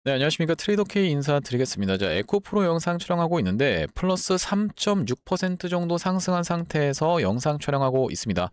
네, 안녕하십니까. 트레이더 K 인사드리겠습니다. 자, 에코프로 영상 촬영하고 있는데 플러스 3.6% 정도 상승한 상태에서 영상 촬영하고 있습니다.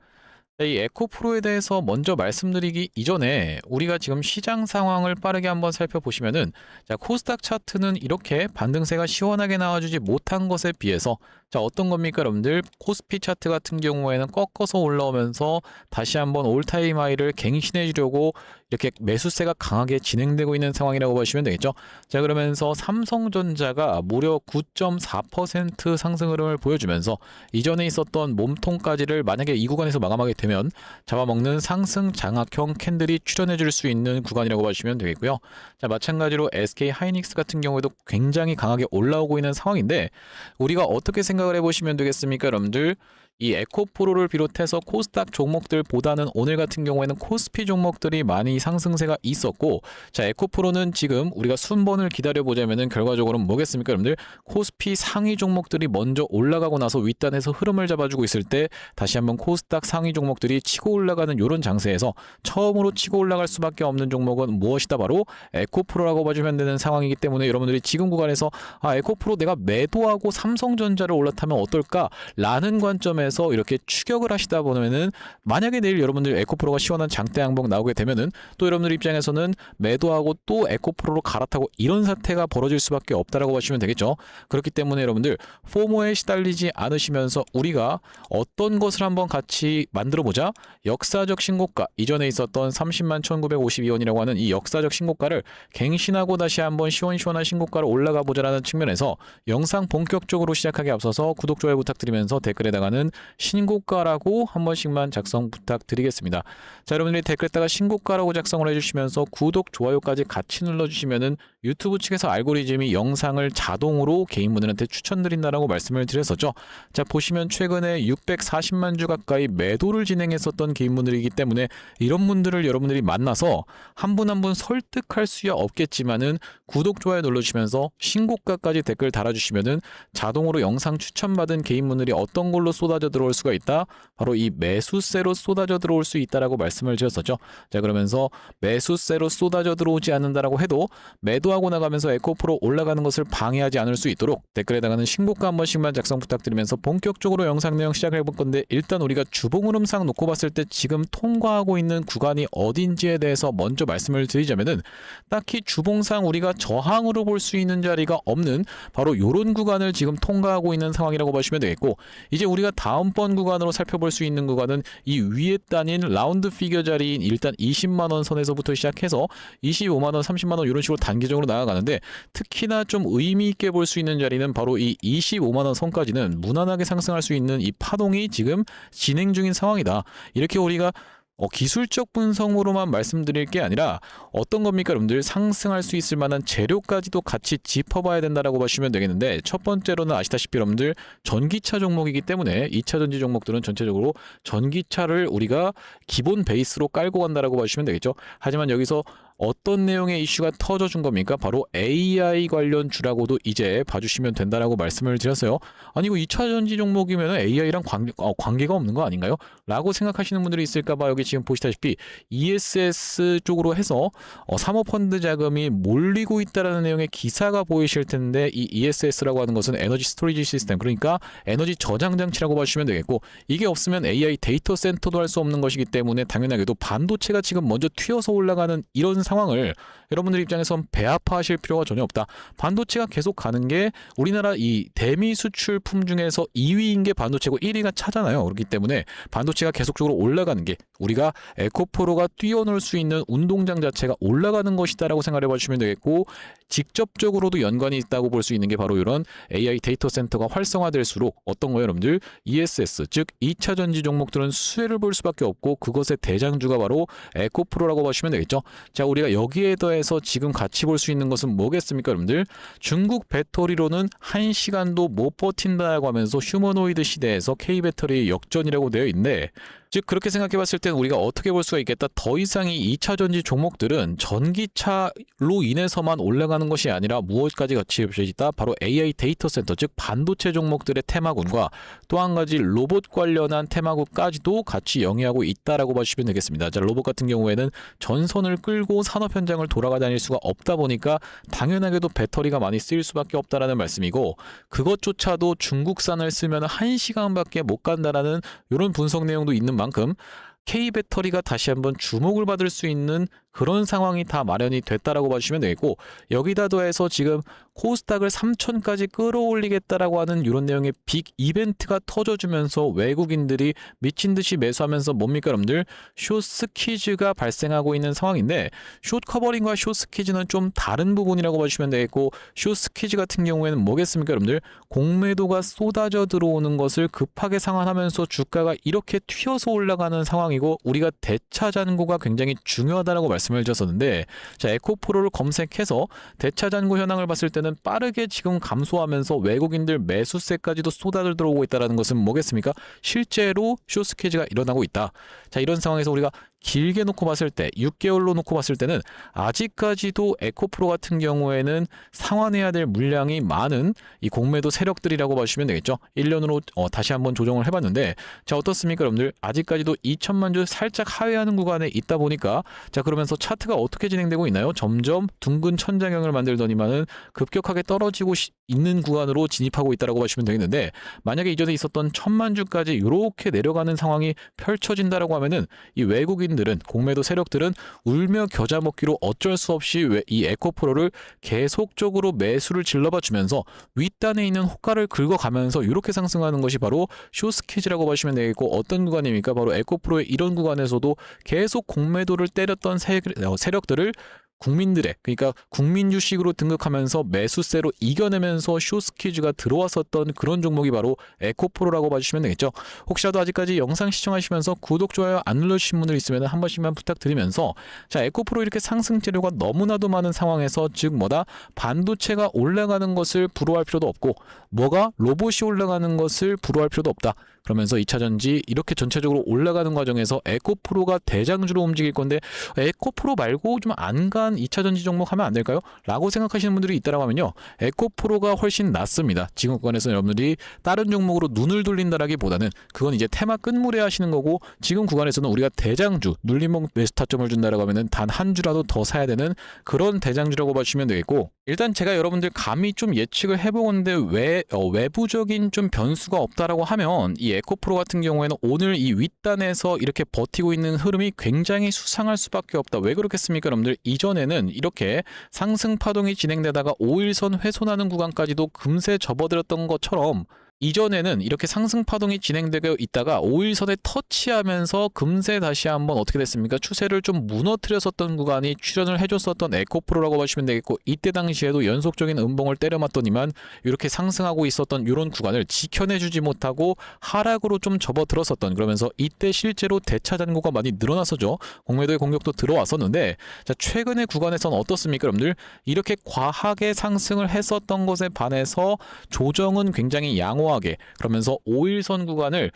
자, 이 에코프로에 대해서 먼저 말씀드리기 이전에 우리가 지금 시장 상황을 빠르게 한번 살펴보시면은, 자, 코스닥 차트는 이렇게 반등세가 시원하게 나와주지 못한 것에 비해서, 자, 어떤 겁니까 여러분들? 코스피 차트 같은 경우에는 꺾어서 올라오면서 다시 한번 올타임 하이를 갱신해 주려고 이렇게 매수세가 강하게 진행되고 있는 상황이라고 보시면 되겠죠. 자, 그러면서 삼성전자가 무려 9.4% 상승 흐름을 보여주면서 이전에 있었던 몸통까지를 만약에 이 구간에서 마감하게 되면 잡아먹는 상승 장악형 캔들이 출현해 줄 수 있는 구간이라고 보시면 되겠고요. 자, 마찬가지로 SK 하이닉스 같은 경우에도 굉장히 강하게 올라오고 있는 상황인데, 우리가 어떻게 생각을 해보시면 되겠습니까 여러분들? 이 에코프로를 비롯해서 코스닥 종목들보다는 오늘 같은 경우에는 코스피 종목들이 많이 상승세가 있었고, 자, 에코프로는 지금 우리가 순번을 기다려보자면은 결과적으로는 뭐겠습니까 여러분들? 코스피 상위 종목들이 먼저 올라가고 나서 윗단에서 흐름을 잡아주고 있을 때 다시 한번 코스닥 상위 종목들이 치고 올라가는 이런 장세에서 처음으로 치고 올라갈 수밖에 없는 종목은 무엇이다? 바로 에코프로라고 봐주면 되는 상황이기 때문에 여러분들이 지금 구간에서 에코프로 내가 매도하고 삼성전자를 올라타면 어떨까? 라는 관점에서 이렇게 추격을 하시다 보면은, 만약에 내일 여러분들 에코프로가 시원한 장대 양봉 나오게 되면은 또 여러분들 입장에서는 매도하고 또 에코프로로 갈아타고 이런 사태가 벌어질 수밖에 없다라고 보시면 되겠죠. 그렇기 때문에 여러분들 포모에 시달리지 않으시면서 우리가 어떤 것을 한번 같이 만들어 보자. 역사적 신고가, 이전에 있었던 30만 1952원이라고 하는 이 역사적 신고가를 갱신하고 다시 한번 시원시원한 신고가로 올라가 보자라는 측면에서 영상 본격적으로 시작하기 앞서서 구독, 좋아요 부탁드리면서 댓글에다가는 신고가라고 한 번씩만 작성 부탁드리겠습니다. 자, 여러분들이 댓글에다가 신고가라고 작성을 해주시면서 구독, 좋아요까지 같이 눌러주시면은 유튜브 측에서 알고리즘이 영상을 자동으로 개인분들한테 추천드린다라고 말씀을 드렸었죠. 자, 보시면 최근에 640만 주 가까이 매도를 진행했었던 개인분들이기 때문에 이런 분들을 여러분들이 만나서 한 분 한 분 설득할 수야 없겠지만은 구독, 좋아요 눌러주시면서 신고가까지 댓글 달아주시면은 자동으로 영상 추천받은 개인분들이 어떤 걸로 쏟아져 들어올 수가 있다? 바로 이 매수세로 쏟아져 들어올 수 있다라고 말씀을 드렸었죠. 자, 그러면서 매수세로 쏟아져 들어오지 않는다라고 해도 매도하고 나가면서 에코프로 올라가는 것을 방해하지 않을 수 있도록 댓글에다가는 신고가 한 번씩만 작성 부탁드리면서 본격적으로 영상 내용 시작해 볼 건데, 일단 우리가 주봉 흐름상 놓고 봤을 때 지금 통과하고 있는 구간이 어딘지에 대해서 먼저 말씀을 드리자면은, 딱히 주봉상 우리가 저항으로 볼 수 있는 자리가 없는 바로 이런 구간을 지금 통과하고 있는 상황이라고 보시면 되겠고, 이제 우리가 다음번 구간으로 살펴볼 수 있는 구간은 이 위에 단인 라운드 피겨 자리인 일단 20만원 선에서부터 시작해서 25만원, 30만원 이런 식으로 단계적으로 나아가는데, 특히나 좀 의미 있게 볼 수 있는 자리는 바로 이 25만원 선까지는 무난하게 상승할 수 있는 이 파동이 지금 진행 중인 상황이다. 이렇게 우리가 기술적 분석으로만 말씀드릴 게 아니라 어떤 겁니까 여러분들? 상승할 수 있을 만한 재료까지도 같이 짚어봐야 된다라고 보시면 되겠는데, 첫 번째로는 아시다시피 여러분들 전기차 종목이기 때문에 2차 전지 종목들은 전체적으로 전기차를 우리가 기본 베이스로 깔고 간다라고 보시면 되겠죠. 하지만 여기서 어떤 내용의 이슈가 터져준 겁니까? 바로 AI 관련 주라고도 이제 봐주시면 된다라고 말씀을 드렸어요. 아니, 이거 2차 전지 종목이면 AI랑 관계가 없는 거 아닌가요? 라고 생각하시는 분들이 있을까봐 여기 지금 보시다시피 ESS 쪽으로 해서 사모펀드 자금이 몰리고 있다라는 내용의 기사가 보이실 텐데, 이 ESS라고 하는 것은 에너지 스토리지 시스템, 그러니까 에너지 저장 장치라고 봐주시면 되겠고, 이게 없으면 AI 데이터 센터도 할 수 없는 것이기 때문에 당연하게도 반도체가 지금 먼저 튀어서 올라가는 이런 상황을 여러분들 입장에선 배아파하실 필요가 전혀 없다. 반도체가 계속 가는 게 우리나라 이 대미 수출품 중에서 2위인 게 반도체고 1위가 차잖아요. 그렇기 때문에 반도체가 계속적으로 올라가는 게 우리가 에코프로가 뛰어놀 수 있는 운동장 자체가 올라가는 것이다라고 생각해 보시면 되겠고, 직접적으로도 연관이 있다고 볼 수 있는 게 바로 이런 AI 데이터 센터가 활성화될수록 어떤 거예요 여러분들? ESS 즉 2차 전지 종목들은 수혜를 볼 수밖에 없고, 그것의 대장주가 바로 에코프로라고 보시면 되겠죠. 자, 우리가 여기에 더해서 지금 같이 볼 수 있는 것은 뭐겠습니까 여러분들? 중국 배터리로는 1시간도 못 버틴다고 하면서 휴머노이드 시대에서 K배터리의 역전이라고 되어 있는데, 즉 그렇게 생각해 봤을 때 우리가 어떻게 볼 수가 있겠다. 더 이상 이 2차 전지 종목들은 전기차로 인해서만 올라가는 것이 아니라 무엇까지 같이 있다. 바로 AI 데이터 센터, 즉 반도체 종목들의 테마군과 또 한 가지 로봇 관련한 테마군까지도 같이 영위하고 있다라고 보시면 되겠습니다. 자, 로봇 같은 경우에는 전선을 끌고 산업 현장을 돌아가 다닐 수가 없다 보니까 당연하게도 배터리가 많이 쓰일 수밖에 없다라는 말씀이고, 그것조차도 중국산을 쓰면 1시간밖에 못 간다라는 이런 분석 내용도 있는 만큼 K배터리가 다시 한번 주목을 받을 수 있는 그런 상황이 다 마련이 됐다라고 봐주시면 되겠고, 여기다 더해서 지금 코스닥을 3천까지 끌어올리겠다라고 하는 이런 내용의 빅 이벤트가 터져주면서 외국인들이 미친 듯이 매수하면서 뭡니까 여러분들, 숏 스퀴즈가 발생하고 있는 상황인데, 숏 커버링과 숏 스퀴즈는 좀 다른 부분이라고 봐주시면 되겠고, 숏 스퀴즈 같은 경우에는 뭐겠습니까 여러분들, 공매도가 쏟아져 들어오는 것을 급하게 상환하면서 주가가 이렇게 튀어서 올라가는 상황이고, 우리가 대차 잔고가 굉장히 중요하다라고 말씀을 드렸었는데, 자, 에코프로를 검색해서 대차 잔고 현황을 봤을 때는 빠르게 지금 감소하면서 외국인들 매수세까지도 쏟아져 들어오고 있다는 것은 뭐겠습니까? 실제로 숏스퀴즈가 일어나고 있다. 자, 이런 상황에서 우리가 길게 놓고 봤을 때, 6개월로 놓고 봤을 때는 아직까지도 에코프로 같은 경우에는 상환해야 될 물량이 많은 이 공매도 세력들이라고 봐주시면 되겠죠. 1년으로 다시 한번 조정을 해봤는데, 자, 어떻습니까 여러분들? 아직까지도 2천만 주 살짝 하회하는 구간에 있다 보니까, 자, 그러면서 차트가 어떻게 진행되고 있나요? 점점 둥근 천장형을 만들더니만은 급격하게 떨어지고 있는 구간으로 진입하고 있다고 보시면 되겠는데, 만약에 이전에 있었던 1,000만 주까지 이렇게 내려가는 상황이 펼쳐진다라고 하면은 이 외국인들은, 공매도 세력들은 울며 겨자 먹기로 어쩔 수 없이 이 에코프로를 계속적으로 매수를 질러봐 주면서 윗단에 있는 호가를 긁어가면서 이렇게 상승하는 것이 바로 숏스퀴즈라고 보시면 되겠고, 어떤 구간입니까? 바로 에코프로의 이런 구간에서도 계속 공매도를 때렸던 세력들을 국민들의, 그러니까 국민주식으로 등극하면서 매수세로 이겨내면서 숏스퀴즈가 들어왔었던 그런 종목이 바로 에코프로라고 봐주시면 되겠죠. 혹시라도 아직까지 영상 시청하시면서 구독, 좋아요 안 눌러주신 분들 있으면 한 번씩만 부탁드리면서, 자, 에코프로 이렇게 상승 재료가 너무나도 많은 상황에서, 즉 뭐다, 반도체가 올라가는 것을 부러워할 필요도 없고, 뭐가 로봇이 올라가는 것을 부러워할 필요도 없다. 그러면서 2차전지 이렇게 전체적으로 올라가는 과정에서 에코프로가 대장주로 움직일 건데, 에코프로 말고 좀 안 간 2차전지 종목 하면 안 될까요? 라고 생각하시는 분들이 있다라고 하면요, 에코프로가 훨씬 낫습니다. 지금 구간에서 여러분들이 다른 종목으로 눈을 돌린다라기보다는 그건 이제 테마 끝물에 하시는 거고, 지금 구간에서는 우리가 대장주, 눌림목 매수 타점을 준다라고 하면은 단 한 주라도 더 사야 되는 그런 대장주라고 봐주시면 되겠고, 일단 제가 여러분들 감히 좀 예측을 해보건데 외부적인 좀 변수가 없다라고 하면 이 에코프로 같은 경우에는 오늘 이 윗단에서 이렇게 버티고 있는 흐름이 굉장히 수상할 수밖에 없다. 왜 그렇겠습니까 여러분들? 이전에는 이렇게 상승 파동이 진행되다가 5일선 훼손하는 구간까지도 금세 접어들었던 것처럼, 이전에는 이렇게 상승 파동이 진행되고 있다가 5일선에 터치하면서 금세 다시 한번 어떻게 됐습니까? 추세를 좀 무너뜨렸었던 구간이 출현을 해줬었던 에코프로라고 보시면 되겠고, 이때 당시에도 연속적인 음봉을 때려맞더니만 이렇게 상승하고 있었던 이런 구간을 지켜내주지 못하고 하락으로 좀 접어들었었던, 그러면서 이때 실제로 대차 잔고가 많이 늘어났었죠. 공매도의 공격도 들어왔었는데, 자, 최근의 구간에서는 어떻습니까 여러분들? 이렇게 과하게 상승을 했었던 것에 반해서 조정은 굉장히 양호하게, 그러면서 5일선 구간을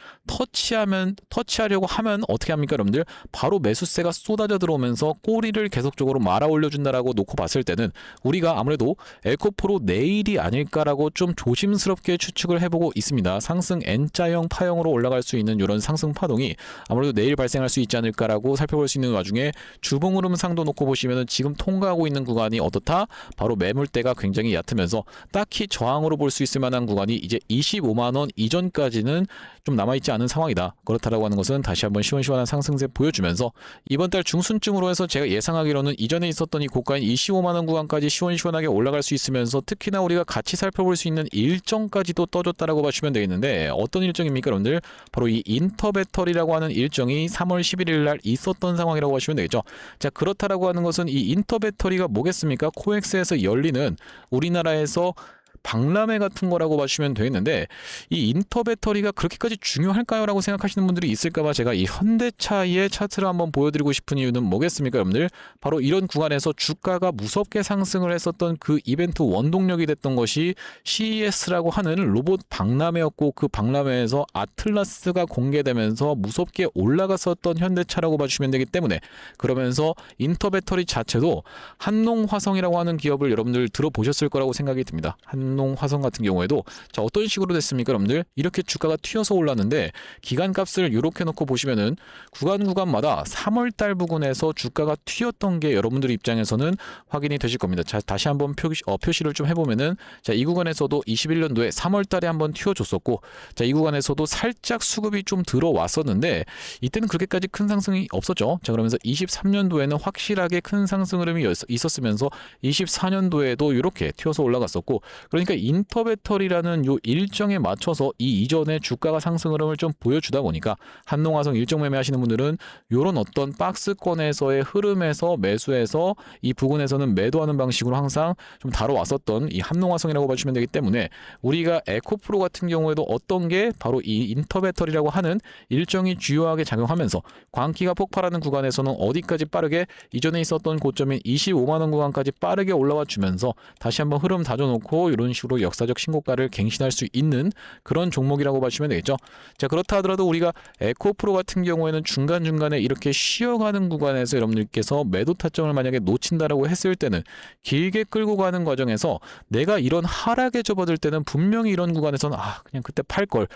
터치하려고 하면 어떻게 합니까 여러분들? 바로 매수세가 쏟아져 들어오면서 꼬리를 계속적으로 말아 올려준다라고 놓고 봤을 때는, 우리가 아무래도 에코프로 내일이 아닐까라고 좀 조심스럽게 추측을 해보고 있습니다. 상승 N자형 파형으로 올라갈 수 있는 이런 상승 파동이 아무래도 내일 발생할 수 있지 않을까라고 살펴볼 수 있는 와중에, 주봉 흐름상도 놓고 보시면은 지금 통과하고 있는 구간이 어떻다? 바로 매물대가 굉장히 얕으면서 딱히 저항으로 볼 수 있을 만한 구간이 이제 25만원 이전까지는 좀 남아있지 않은 상황이다. 그렇다라고 하는 것은 다시 한번 시원시원한 상승세 보여주면서, 이번 달 중순쯤으로 해서 제가 예상하기로는 이전에 있었던 이 고가인 25만원 구간까지 시원시원하게 올라갈 수 있으면서, 특히나 우리가 같이 살펴볼 수 있는 일정까지도 떠줬다라고 봐주시면 되겠는데, 어떤 일정입니까 여러분들? 바로 이 인터배터리라고 하는 일정이 3월 11일 날 있었던 상황이라고 하시면 되겠죠. 자, 그렇다라고 하는 것은 이 인터배터리가 뭐겠습니까? 코엑스에서 열리는 우리나라에서 박람회 같은 거라고 봐주시면 되겠는데, 이 인터배터리가 그렇게까지 중요할까요? 라고 생각하시는 분들이 있을까봐 제가 이 현대차의 차트를 한번 보여드리고 싶은 이유는 뭐겠습니까, 여러분들? 바로 이런 구간에서 주가가 무섭게 상승을 했었던 그 이벤트 원동력이 됐던 것이 CES라고 하는 로봇 박람회였고, 그 박람회에서 아틀라스가 공개되면서 무섭게 올라갔었던 현대차라고 봐주시면 되기 때문에, 그러면서 인터배터리 자체도 한농화성이라고 하는 기업을 여러분들 들어보셨을 거라고 생각이 듭니다. 한농화성 같은 경우에도 자, 어떤 식으로 됐습니까, 여러분들? 이렇게 주가가 튀어서 올랐는데 기간값을 이렇게 놓고 보시면은 구간마다 3월달 부근에서 주가가 튀었던 게 여러분들 입장에서는 확인이 되실 겁니다. 자, 다시 한번 표시를 좀 해보면은, 자, 이 구간에서도 21년도에 3월달에 한번 튀어줬었고, 자, 이 구간에서도 살짝 수급이 좀 들어왔었는데 이때는 그렇게까지 큰 상승이 없었죠. 자, 그러면서 23년도에는 확실하게 큰 상승 흐름이 있었으면서 24년도에도 이렇게 튀어서 올라갔었고, 그러니까 인터배터리라는 요 일정에 맞춰서 이 이전에 주가가 상승 흐름을 좀 보여주다 보니까 한농화성 일정 매매 하시는 분들은 요런 어떤 박스권에서의 흐름에서 매수해서 이 부근에서는 매도하는 방식으로 항상 좀 다뤄왔었던 이 한농화성이라고 봐주시면 되기 때문에, 우리가 에코프로 같은 경우에도 어떤 게 바로 이 인터배터리라고 하는 일정이 주요하게 작용하면서 광기가 폭발하는 구간에서는 어디까지 빠르게 이전에 있었던 고점인 25만원 구간까지 빠르게 올라와 주면서 다시 한번 흐름 다져놓고 이런 식으로 역사적 신고가를 갱신할 수 있는 그런 종목이라고 봐주시면 되겠죠. 자, 그렇다 하더라도 우리가 에코프로 같은 경우에는 중간중간에 이렇게 쉬어가는 구간에서 여러분들께서 매도 타점을 만약에 놓친다라고 했을 때는, 길게 끌고 가는 과정에서 내가 이런 하락에 접어들 때는 분명히 이런 구간에서는 그냥 그때 팔걸,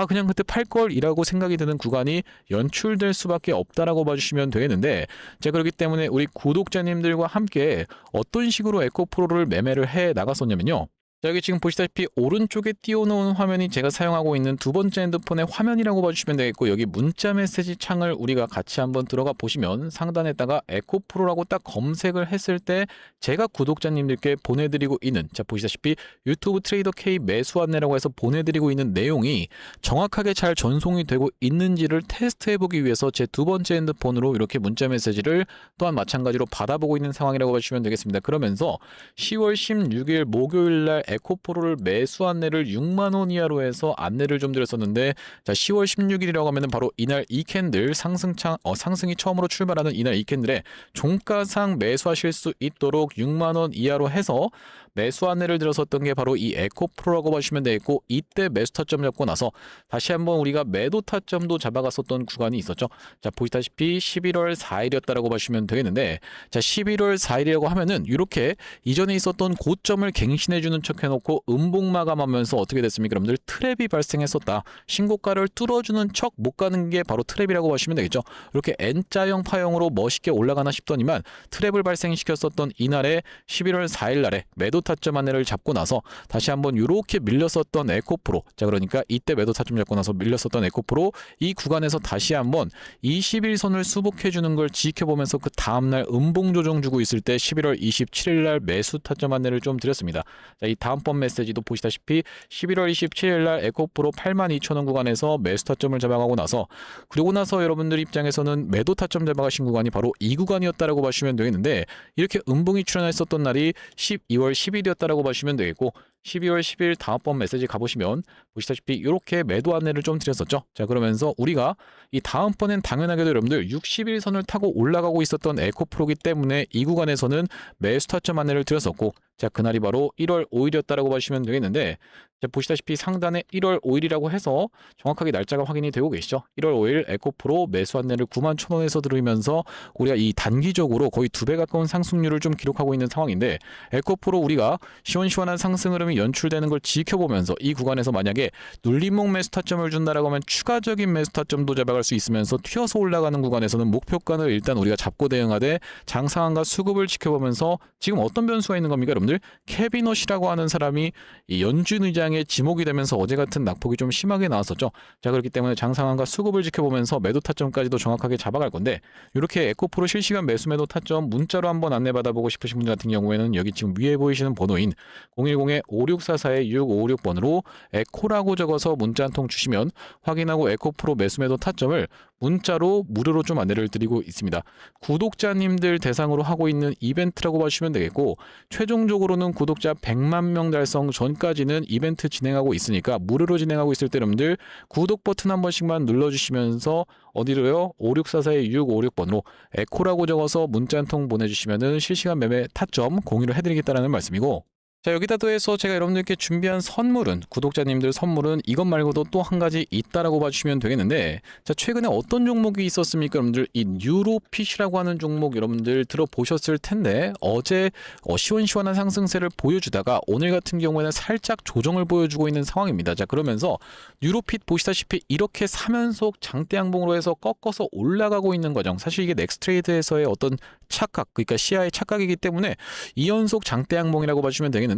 그냥 그때 팔걸 이라고 생각이 드는 구간이 연출될 수밖에 없다라고 봐주시면 되겠는데, 자, 그렇기 때문에 우리 구독자님들과 함께 어떤 식으로 에코프로를 매매를 해 나갔었냐면요. 자, 여기 지금 보시다시피 오른쪽에 띄워놓은 화면이 제가 사용하고 있는 두 번째 핸드폰의 화면이라고 봐주시면 되겠고, 여기 문자 메시지 창을 우리가 같이 한번 들어가 보시면 상단에다가 에코프로라고 딱 검색을 했을 때 제가 구독자님들께 보내드리고 있는, 자, 보시다시피 유튜브 트레이더 K 매수 안내라고 해서 보내드리고 있는 내용이 정확하게 잘 전송이 되고 있는지를 테스트해보기 위해서 제 두 번째 핸드폰으로 이렇게 문자 메시지를 또한 마찬가지로 받아보고 있는 상황이라고 봐주시면 되겠습니다. 그러면서 10월 16일 목요일날 에코프로를 매수 안내를 6만원 이하로 해서 안내를 좀 드렸었는데, 자, 10월 16일이라고 하면은 바로 이날 이 캔들 상승이 처음으로 출발하는 이날 이 캔들에 종가상 매수하실 수 있도록 6만원 이하로 해서 매수 안내를 드렸었던 게 바로 이 에코프로라고 보시면 되겠고, 이때 매수 타점 잡고 나서 다시 한번 우리가 매도 타점도 잡아갔었던 구간이 있었죠. 자, 보시다시피 11월 4일이었다라고 보시면 되겠는데, 자, 11월 4일이라고 하면은 이렇게 이전에 있었던 고점을 갱신해주는 척 해놓고 음봉 마감하면서 어떻게 됐습니까, 여러분들? 트랩이 발생했었다. 신고가를 뚫어주는 척 못 가는 게 바로 트랩이라고 보시면 되겠죠. 이렇게 N자형 파형으로 멋있게 올라가나 싶더니만 트랩을 발생시켰었던 이날에 11월 4일 날에 매도 타점 안내를 잡고 나서 다시 한번 이렇게 밀렸었던 에코프로, 자, 그러니까 이때 매도 타점 잡고 나서 밀렸었던 에코프로, 이 구간에서 다시 한번 21선을 수복해주는 걸 지켜보면서 그 다음날 음봉 조정 주고 있을 때 11월 27일 날 매수 타점 안내를 좀 드렸습니다. 자, 이 다음번 메시지도 보시다시피 11월 27일 날 에코프로 82,000원 구간에서 매수 타점을 잡아가고 나서, 그리고 나서 여러분들 입장에서는 매도 타점 잡아가신 구간이 바로 이 구간이었다라고 보시면 되겠는데, 이렇게 음봉이 출현했었던 날이 12월 10일이었다라고 보시면 되겠고, 12월 10일 다음번 메시지 가보시면 보시다시피 이렇게 매도 안내를 좀 드렸었죠. 자, 그러면서 우리가 이 다음번엔 당연하게도 여러분들 61선을 타고 올라가고 있었던 에코프로기 때문에 이 구간에서는 매수 타점 안내를 드렸었고, 자, 그날이 바로 1월 5일이었다라고 보시면 되겠는데, 자, 보시다시피 상단에 1월 5일이라고 해서 정확하게 날짜가 확인이 되고 계시죠. 1월 5일 에코프로 매수 안내를 91,000원에서 들으면서 우리가 이 단기적으로 거의 2배 가까운 상승률을 좀 기록하고 있는 상황인데, 에코프로 우리가 시원시원한 상승 흐름이 연출되는 걸 지켜보면서 이 구간에서 만약에 눌림목 매수 타점을 준다라고 하면 추가적인 매수 타점도 잡아갈 수 있으면서 튀어서 올라가는 구간에서는 목표가를 일단 우리가 잡고 대응하되 장상한가 수급을 지켜보면서, 지금 어떤 변수가 있는 겁니까, 여러분들? 케비넛이라고 하는 사람이 이 연준 의장의 지목이 되면서 어제 같은 낙폭이 좀 심하게 나왔었죠. 자, 그렇기 때문에 장상한가 수급을 지켜보면서 매도 타점까지도 정확하게 잡아갈 건데, 이렇게 에코프로 실시간 매수 매도 타점 문자로 한번 안내받아보고 싶으신 분들 같은 경우에는 여기 지금 위에 보이시는 번호인 010-5644-6556번으로 에코라고 적어서 문자 한 통 주시면 확인하고 에코프로 매수 매도 타점을 문자로 무료로 좀 안내를 드리고 있습니다. 구독자님들 대상으로 하고 있는 이벤트라고 봐주시면 되겠고, 최종적으로는 구독자 100만 명 달성 전까지는 이벤트 진행하고 있으니까 무료로 진행하고 있을 때 여러분들 구독 버튼 한 번씩만 눌러주시면서 어디로요? 5644-6656번으로 에코라고 적어서 문자 한 통 보내주시면은 실시간 매매 타점 공유를 해드리겠다는 말씀이고, 자, 여기다 더해서 제가 여러분들께 준비한 선물은, 구독자님들 선물은 이것 말고도 또 한 가지 있다라고 봐주시면 되겠는데, 자, 최근에 어떤 종목이 있었습니까? 여러분들 이 뉴로핏이라고 하는 종목 여러분들 들어보셨을 텐데, 어제 시원시원한 상승세를 보여주다가 오늘 같은 경우에는 살짝 조정을 보여주고 있는 상황입니다. 자, 그러면서 뉴로핏 보시다시피 이렇게 3연속 장대 양봉으로 해서 꺾어서 올라가고 있는 과정, 사실 이게 넥스트레이드에서의 어떤 착각, 그러니까 시야의 착각이기 때문에 2연속 장대 양봉이라고 봐주시면 되겠는데,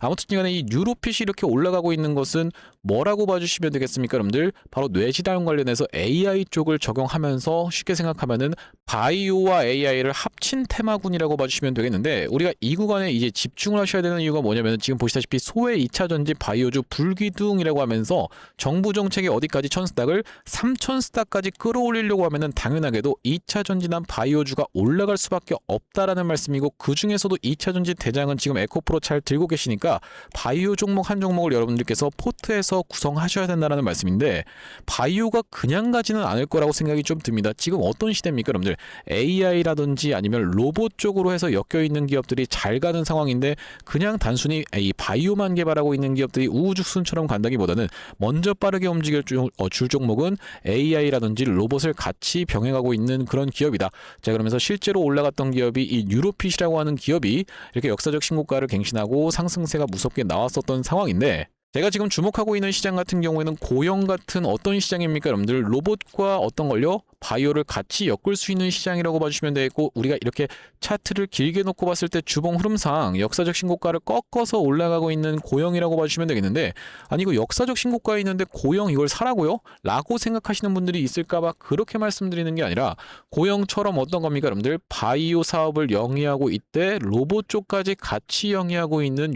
아무튼 간에 이 뉴로핏이 이렇게 올라가고 있는 것은 뭐라고 봐주시면 되겠습니까? 여러분들 바로 뇌지다용 관련해서 AI 쪽을 적용하면서 쉽게 생각하면은 바이오와 AI를 합친 테마군이라고 봐주시면 되겠는데, 우리가 이 구간에 이제 집중을 하셔야 되는 이유가 뭐냐면, 지금 보시다시피 소외 2차 전지 바이오주 불기둥이라고 하면서 정부 정책이 어디까지 1000스닥을 3000스닥까지 끌어올리려고 하면은 당연하게도 2차 전지난 바이오주가 올라갈 수밖에 없다라는 말씀이고, 그 중에서도 2차 전지 대장은 지금 에코프로 잘 들고 계시니까 바이오 종목 한 종목을 여러분들께서 포트에서 구성하셔야 된다는 말씀인데, 바이오가 그냥 가지는 않을 거라고 생각이 좀 듭니다. 지금 어떤 시대입니까 여러분들? AI라든지 아니면 로봇 쪽으로 해서 엮여있는 기업들이 잘 가는 상황인데, 그냥 단순히 이 바이오만 개발하고 있는 기업들이 우후죽순처럼 간다기보다는 먼저 빠르게 움직일 줄 종목은 AI라든지 로봇을 같이 병행하고 있는 그런 기업이다. 자, 그러면서 실제로 올라갔던 기업이 이 뉴로핏이라고 하는 기업이 이렇게 역사적 신고가를 갱신하고 상승세가 무섭게 나왔었던 상황인데, 제가 지금 주목하고 있는 시장 같은 경우에는 고영 같은 어떤 시장입니까 여러분들? 로봇과 어떤 걸요? 바이오를 같이 엮을 수 있는 시장이라고 봐주시면 되겠고, 우리가 이렇게 차트를 길게 놓고 봤을 때 주봉 흐름상 역사적 신고가를 꺾어서 올라가고 있는 고영이라고 봐주시면 되겠는데, 아니 이거 역사적 신고가에 있는데 고영 이걸 사라고요? 라고 생각하시는 분들이 있을까봐 그렇게 말씀드리는 게 아니라, 고영처럼 어떤 겁니까 여러분들? 바이오 사업을 영위하고 있대 로봇 쪽까지 같이 영위하고 있는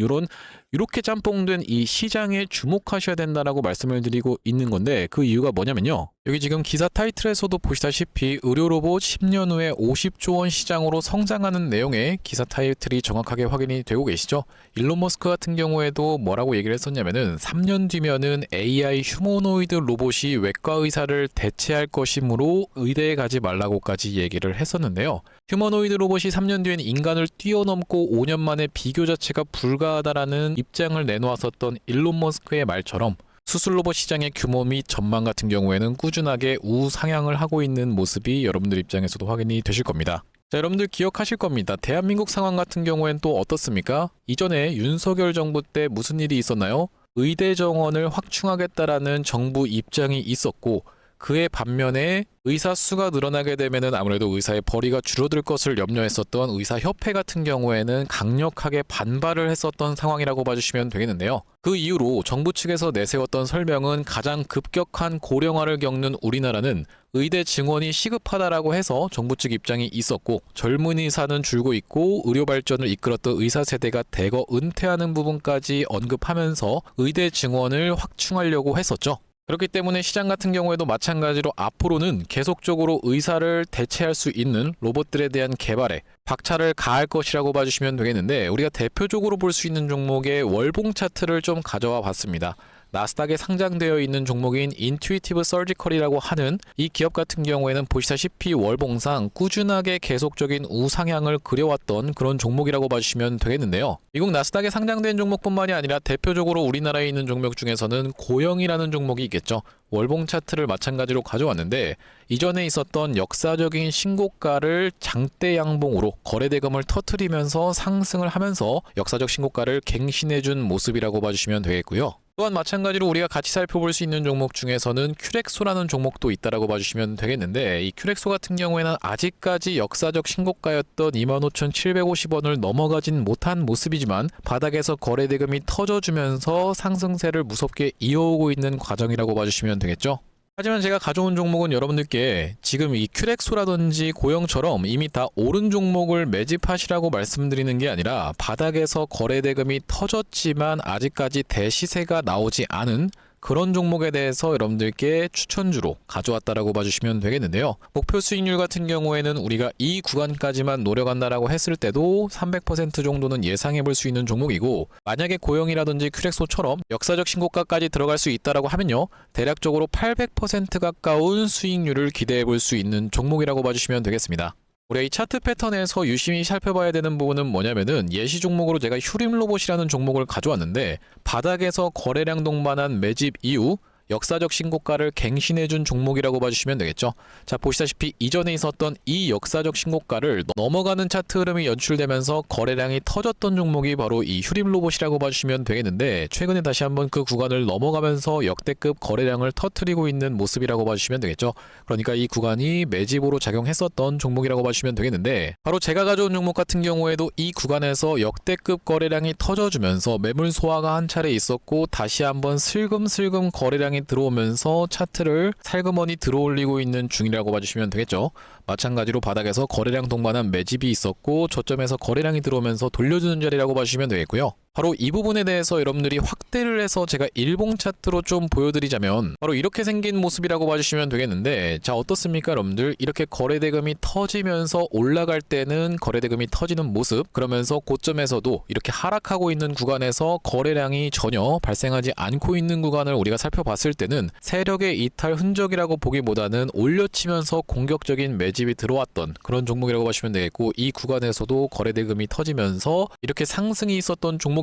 이렇게 짬뽕된 이 시장에 주목하셔야 된다라고 말씀을 드리고 있는 건데, 그 이유가 뭐냐면요, 여기 지금 기사 타이틀에서도 보시다시피 의료로봇 10년 후에 50조 원 시장으로 성장하는 내용의 기사 타이틀이 정확하게 확인이 되고 계시죠. 일론 머스크 같은 경우에도 뭐라고 얘기를 했었냐면은 3년 뒤면은 AI 휴머노이드 로봇이 외과 의사를 대체할 것이므로 의대에 가지 말라고까지 얘기를 했었는데요. 휴머노이드 로봇이 3년 뒤엔 인간을 뛰어넘고 5년 만에 비교 자체가 불가하다라는 입장을 내놓았었던 일론 머스크의 말처럼 수술 로봇 시장의 규모 및 전망 같은 경우에는 꾸준하게 우상향을 하고 있는 모습이 여러분들 입장에서도 확인이 되실 겁니다. 자, 여러분들 기억하실 겁니다. 대한민국 상황 같은 경우엔 또 어떻습니까? 이전에 윤석열 정부 때 무슨 일이 있었나요? 의대 정원을 확충하겠다라는 정부 입장이 있었고, 그의 반면에 의사 수가 늘어나게 되면은 아무래도 의사의 벌이가 줄어들 것을 염려했었던 의사협회 같은 경우에는 강력하게 반발을 했었던 상황이라고 봐주시면 되겠는데요. 그 이후로 정부 측에서 내세웠던 설명은, 가장 급격한 고령화를 겪는 우리나라는 의대 증원이 시급하다라고 해서 정부 측 입장이 있었고, 젊은 의사는 줄고 있고 의료 발전을 이끌었던 의사 세대가 대거 은퇴하는 부분까지 언급하면서 의대 증원을 확충하려고 했었죠. 그렇기 때문에 시장 같은 경우에도 마찬가지로 앞으로는 계속적으로 의사를 대체할 수 있는 로봇들에 대한 개발에 박차를 가할 것이라고 봐주시면 되겠는데, 우리가 대표적으로 볼 수 있는 종목의 월봉 차트를 좀 가져와 봤습니다. 나스닥에 상장되어 있는 종목인 인투이티브 서지컬이라고 하는 이 기업 같은 경우에는 보시다시피 월봉상 꾸준하게 계속적인 우상향을 그려왔던 그런 종목이라고 봐주시면 되겠는데요. 미국 나스닥에 상장된 종목뿐만이 아니라 대표적으로 우리나라에 있는 종목 중에서는 고영이라는 종목이 있겠죠. 월봉 차트를 마찬가지로 가져왔는데, 이전에 있었던 역사적인 신고가를 장대 양봉으로 거래대금을 터트리면서 상승을 하면서 역사적 신고가를 갱신해준 모습이라고 봐주시면 되겠고요. 또한 마찬가지로 우리가 같이 살펴볼 수 있는 종목 중에서는 큐렉소라는 종목도 있다라고 봐주시면 되겠는데, 이 큐렉소 같은 경우에는 아직까지 역사적 신고가였던 25,750원을 넘어가진 못한 모습이지만 바닥에서 거래대금이 터져주면서 상승세를 무섭게 이어오고 있는 과정이라고 봐주시면 되겠죠. 하지만 제가 가져온 종목은 여러분들께 지금 이 큐렉소라든지 고영처럼 이미 다 오른 종목을 매집하시라고 말씀드리는 게 아니라, 바닥에서 거래대금이 터졌지만 아직까지 대시세가 나오지 않은 그런 종목에 대해서 여러분들께 추천주로 가져왔다라고 봐주시면 되겠는데요. 목표 수익률 같은 경우에는 우리가 이 구간까지만 노려간다라고 했을 때도 300% 정도는 예상해 볼 수 있는 종목이고, 만약에 고영이라든지 큐렉소처럼 역사적 신고가까지 들어갈 수 있다라고 하면요, 대략적으로 800% 가까운 수익률을 기대해 볼 수 있는 종목이라고 봐주시면 되겠습니다. 우리가 이 차트 패턴에서 유심히 살펴봐야 되는 부분은 뭐냐면은, 예시 종목으로 제가 휴림로봇이라는 종목을 가져왔는데, 바닥에서 거래량 동반한 매집 이후 역사적 신고가를 갱신해준 종목이라고 봐주시면 되겠죠. 자, 보시다시피 이전에 있었던 이 역사적 신고가를 넘어가는 차트 흐름이 연출되면서 거래량이 터졌던 종목이 바로 이 휴림로봇이라고 봐주시면 되겠는데, 최근에 다시 한번 그 구간을 넘어가면서 역대급 거래량을 터뜨리고 있는 모습이라고 봐주시면 되겠죠. 그러니까 이 구간이 매집으로 작용했었던 종목이라고 봐주시면 되겠는데, 바로 제가 가져온 종목 같은 경우에도 이 구간에서 역대급 거래량이 터져주면서 매물 소화가 한 차례 있었고, 다시 한번 슬금슬금 거래량이 들어오면서 차트를 살그머니 들어올리고 있는 중이라고 봐주시면 되겠죠. 마찬가지로 바닥에서 거래량 동반한 매집이 있었고, 저점에서 거래량이 들어오면서 돌려주는 자리라고 봐주시면 되겠고요. 바로 이 부분에 대해서 여러분들이 확대를 해서 제가 일봉 차트로 좀 보여드리자면, 바로 이렇게 생긴 모습이라고 봐주시면 되겠는데, 자, 어떻습니까 여러분들? 이렇게 거래대금이 터지면서 올라갈 때는 거래대금이 터지는 모습, 그러면서 고점에서도 이렇게 하락하고 있는 구간에서 거래량이 전혀 발생하지 않고 있는 구간을 우리가 살펴봤을 때는 세력의 이탈 흔적이라고 보기보다는 올려치면서 공격적인 매집이 들어왔던 그런 종목이라고 보시면 되겠고, 이 구간에서도 거래대금이 터지면서 이렇게 상승이 있었던 종목인데,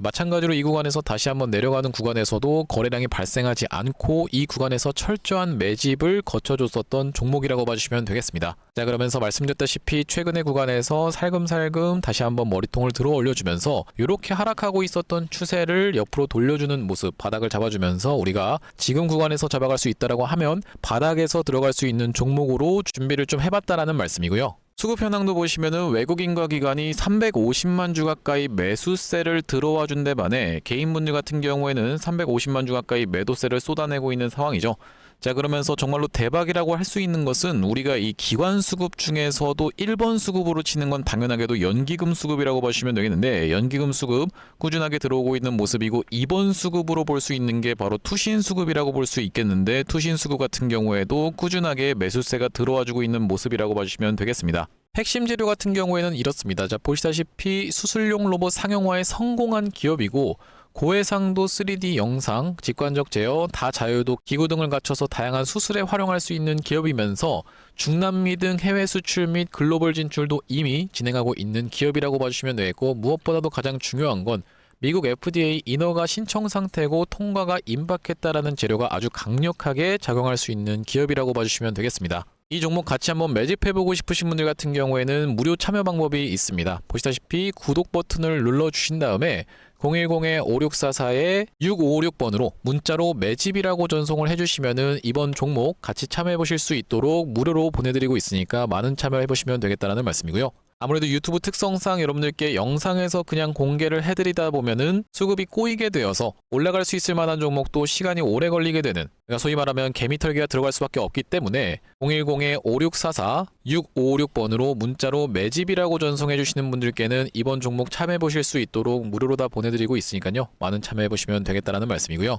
마찬가지로 이 구간에서 다시 한번 내려가는 구간에서도 거래량이 발생하지 않고 이 구간에서 철저한 매집을 거쳐줬었던 종목이라고 봐주시면 되겠습니다. 자, 그러면서 말씀드렸다시피 최근의 구간에서 살금살금 다시 한번 머리통을 들어 올려주면서 이렇게 하락하고 있었던 추세를 옆으로 돌려주는 모습, 바닥을 잡아주면서 우리가 지금 구간에서 잡아갈 수 있다라고 하면 바닥에서 들어갈 수 있는 종목으로 준비를 좀 해봤다라는 말씀이고요. 수급 현황도 보시면은 외국인과 기관이 350만 주 가까이 매수세를 들어와 준 데 반해 개인분들 같은 경우에는 350만 주 가까이 매도세를 쏟아내고 있는 상황이죠. 자, 그러면서 정말로 대박이라고 할 수 있는 것은, 우리가 이 기관 수급 중에서도 1번 수급으로 치는 건 당연하게도 연기금 수급이라고 보시면 되겠는데, 연기금 수급 꾸준하게 들어오고 있는 모습이고, 2번 수급으로 볼 수 있는 게 바로 투신 수급이라고 볼 수 있겠는데, 투신 수급 같은 경우에도 꾸준하게 매수세가 들어와주고 있는 모습이라고 봐주시면 되겠습니다. 핵심 재료 같은 경우에는 이렇습니다. 자, 보시다시피 수술용 로봇 상용화에 성공한 기업이고, 고해상도 3D 영상, 직관적 제어, 다자유도 기구 등을 갖춰서 다양한 수술에 활용할 수 있는 기업이면서 중남미 등 해외 수출 및 글로벌 진출도 이미 진행하고 있는 기업이라고 봐주시면 되겠고, 무엇보다도 가장 중요한 건 미국 FDA 인허가 신청 상태고 통과가 임박했다라는 재료가 아주 강력하게 작용할 수 있는 기업이라고 봐주시면 되겠습니다. 이 종목 같이 한번 매집해보고 싶으신 분들 같은 경우에는 무료 참여 방법이 있습니다. 보시다시피 구독 버튼을 눌러주신 다음에 010-5644-6556번으로 문자로 매집이라고 전송을 해주시면은 이번 종목 같이 참여해보실 수 있도록 무료로 보내드리고 있으니까 많은 참여해보시면 되겠다는 말씀이고요. 아무래도 유튜브 특성상 여러분들께 영상에서 그냥 공개를 해드리다 보면은 수급이 꼬이게 되어서 올라갈 수 있을 만한 종목도 시간이 오래 걸리게 되는, 그러니까 소위 말하면 개미털기가 들어갈 수밖에 없기 때문에 010-5644-6556번으로 문자로 매집이라고 전송해 주시는 분들께는 이번 종목 참여해 보실 수 있도록 무료로 다 보내드리고 있으니까요, 많은 참여해 보시면 되겠다는 말씀이고요.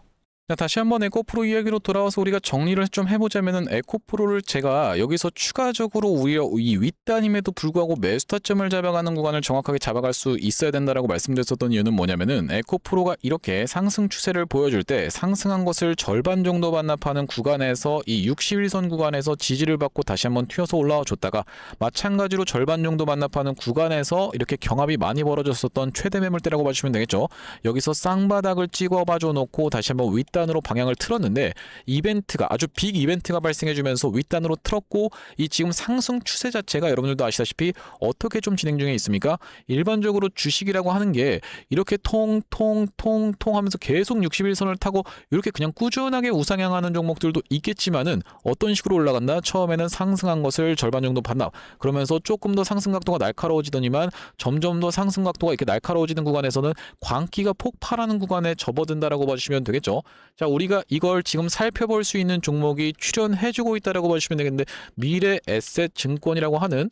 자, 다시 한번 에코프로 이야기로 돌아와서 우리가 정리를 좀 해보자면은, 에코프로를 제가 여기서 추가적으로 오히려 이 윗단임에도 불구하고 매수 타점을 잡아가는 구간을 정확하게 잡아갈 수 있어야 된다라고 말씀드렸었던 이유는 뭐냐면은, 에코프로가 이렇게 상승 추세를 보여줄 때 상승한 것을 절반 정도 반납하는 구간에서 이 60일선 구간에서 지지를 받고 다시 한번 튀어서 올라와 줬다가, 마찬가지로 절반 정도 반납하는 구간에서 이렇게 경합이 많이 벌어졌었던 최대 매물대라고 봐주시면 되겠죠. 여기서 쌍바닥을 찍어 봐줘 놓고 다시 한번 윗단으로 방향을 틀었는데, 이벤트가 아주 빅 이벤트가 발생해주면서 윗단으로 틀었고, 이 지금 상승 추세 자체가 여러분들도 아시다시피 어떻게 좀 진행 중에 있습니까? 일반적으로 주식이라고 하는 게 이렇게 통통통통 하면서 계속 61선을 타고 이렇게 그냥 꾸준하게 우상향하는 종목들도 있겠지만은, 어떤 식으로 올라간다? 처음에는 상승한 것을 절반 정도 반납, 그러면서 조금 더 상승 각도가 날카로워지더니만 점점 더 상승 각도가 이렇게 날카로워지는 구간에서는 광기가 폭발하는 구간에 접어든다라고 봐주시면 되겠죠. 자, 우리가 이걸 지금 살펴볼 수 있는 종목이 출연해주고 있다라고 봐주시면 되겠는데, 미래에셋증권이라고 하는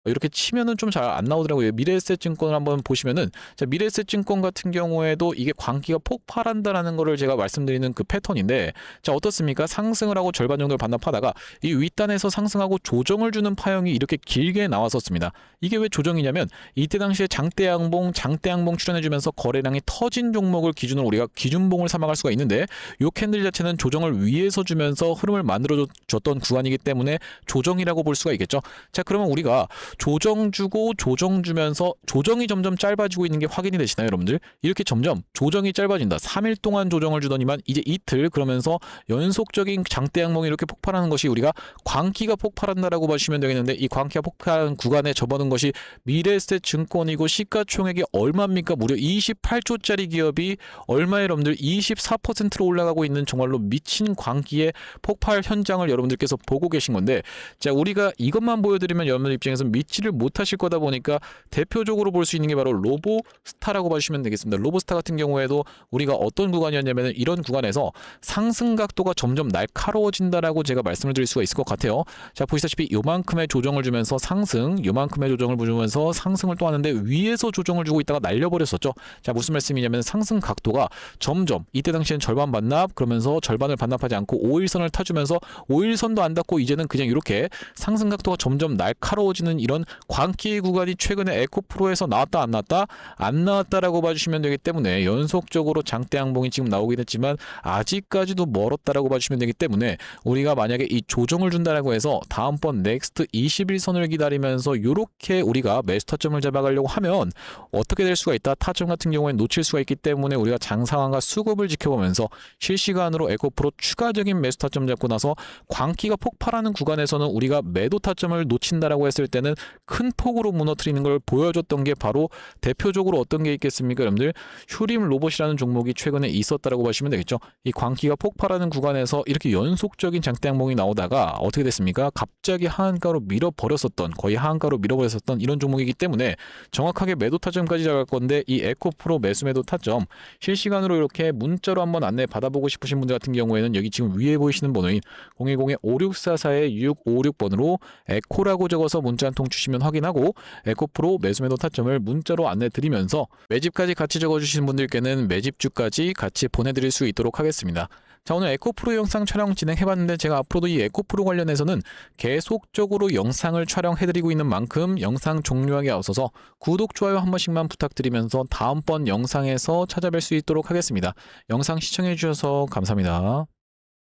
이렇게 치면은 좀 잘 안 나오더라고요. 미래에셋증권을 한번 보시면은, 자, 미래에셋증권 같은 경우에도 이게 광기가 폭발한다라는 거를 제가 말씀드리는 그 패턴인데, 자, 어떻습니까? 상승을 하고 절반 정도를 반납하다가 이 윗단에서 상승하고 조정을 주는 파형이 이렇게 길게 나왔었습니다. 이게 왜 조정이냐면 이때 당시에 장대 양봉 출현해주면서 거래량이 터진 종목을 기준으로 우리가 기준봉을 삼아갈 수가 있는데, 요 캔들 자체는 조정을 위에서 주면서 흐름을 만들어줬던 구간이기 때문에 조정이라고 볼 수가 있겠죠. 자, 그러면 우리가 조정 주고 조정 주면서 조정이 점점 짧아지고 있는 게 확인이 되시나요, 여러분들? 이렇게 점점 조정이 짧아진다. 3일 동안 조정을 주더니만 이제 이틀, 그러면서 연속적인 장대 양봉이 이렇게 폭발하는 것이 우리가 광기가 폭발한다라고 보시면 되겠는데, 이 광기가 폭발한 구간에 접어든 것이 미래에셋 증권이고 시가총액이 얼마입니까? 무려 28조짜리 기업이 얼마에 여러분들 24%로 올라가고 있는 정말로 미친 광기의 폭발 현장을 여러분들께서 보고 계신 건데, 자, 우리가 이것만 보여드리면 여러분들 입장에서 믿지를 못하실 거다 보니까 대표적으로 볼 수 있는 게 바로 로보스타라고 봐주시면 되겠습니다. 로보스타 같은 경우에도 우리가 어떤 구간이었냐면 이런 구간에서 상승 각도가 점점 날카로워진다라고 제가 말씀을 드릴 수가 있을 것 같아요. 자, 보시다시피 요만큼의 조정을 주면서 상승, 요만큼의 조정을 주면서 상승을 또 하는데 위에서 조정을 주고 있다가 날려버렸었죠. 자, 무슨 말씀이냐면 상승 각도가 점점 이때 당시엔 절반 반납, 그러면서 절반을 반납하지 않고 5일선을 타주면서 5일선도 안 닿고 이제는 그냥 이렇게 상승 각도가 점점 날카로워지는 이런 광기 구간이 최근에 에코프로에서 나왔다 안 나왔다? 안 나왔다라고 봐주시면 되기 때문에 연속적으로 장대 양봉이 지금 나오긴 했지만 아직까지도 멀었다라고 봐주시면 되기 때문에 우리가 만약에 이 조정을 준다라고 해서 다음번 넥스트 21선을 기다리면서 이렇게 우리가 매수 타점을 잡아가려고 하면 어떻게 될 수가 있다? 타점 같은 경우에는 놓칠 수가 있기 때문에 우리가 장 상황과 수급을 지켜보면서 실시간으로 에코프로 추가적인 매수 타점 잡고 나서 광기가 폭발하는 구간에서는 우리가 매도 타점을 놓친다라고 했을 때는 큰 폭으로 무너뜨리는 걸 보여줬던 게 바로 대표적으로 어떤 게 있겠습니까, 여러분들? 휴림 로봇이라는 종목이 최근에 있었다라고 보시면 되겠죠. 이 광기가 폭발하는 구간에서 이렇게 연속적인 장대 양봉이 나오다가 어떻게 됐습니까? 갑자기 하한가로 밀어버렸었던, 거의 하한가로 밀어버렸었던 이런 종목이기 때문에 정확하게 매도 타점까지 잡을 건데, 이 에코프로 매수 매도 타점 실시간으로 이렇게 문자로 한번 안내 받아보고 싶으신 분들 같은 경우에는 여기 지금 위에 보이시는 번호인 010-5644-6656번으로 에코라고 적어서 문자 한 통 주시면 확인하고 에코프로 매수 매도 타점을 문자로 안내 드리면서 매집까지 같이 적어주시는 분들께는 매집주까지 같이 보내드릴 수 있도록 하겠습니다. 자, 오늘 에코프로 영상 촬영 진행해봤는데, 제가 앞으로도 이 에코프로 관련해서는 계속적으로 영상을 촬영해드리고 있는 만큼 영상 종료하기 앞서서 구독, 좋아요 한 번씩만 부탁드리면서 다음번 영상에서 찾아뵐 수 있도록 하겠습니다. 영상 시청해주셔서 감사합니다.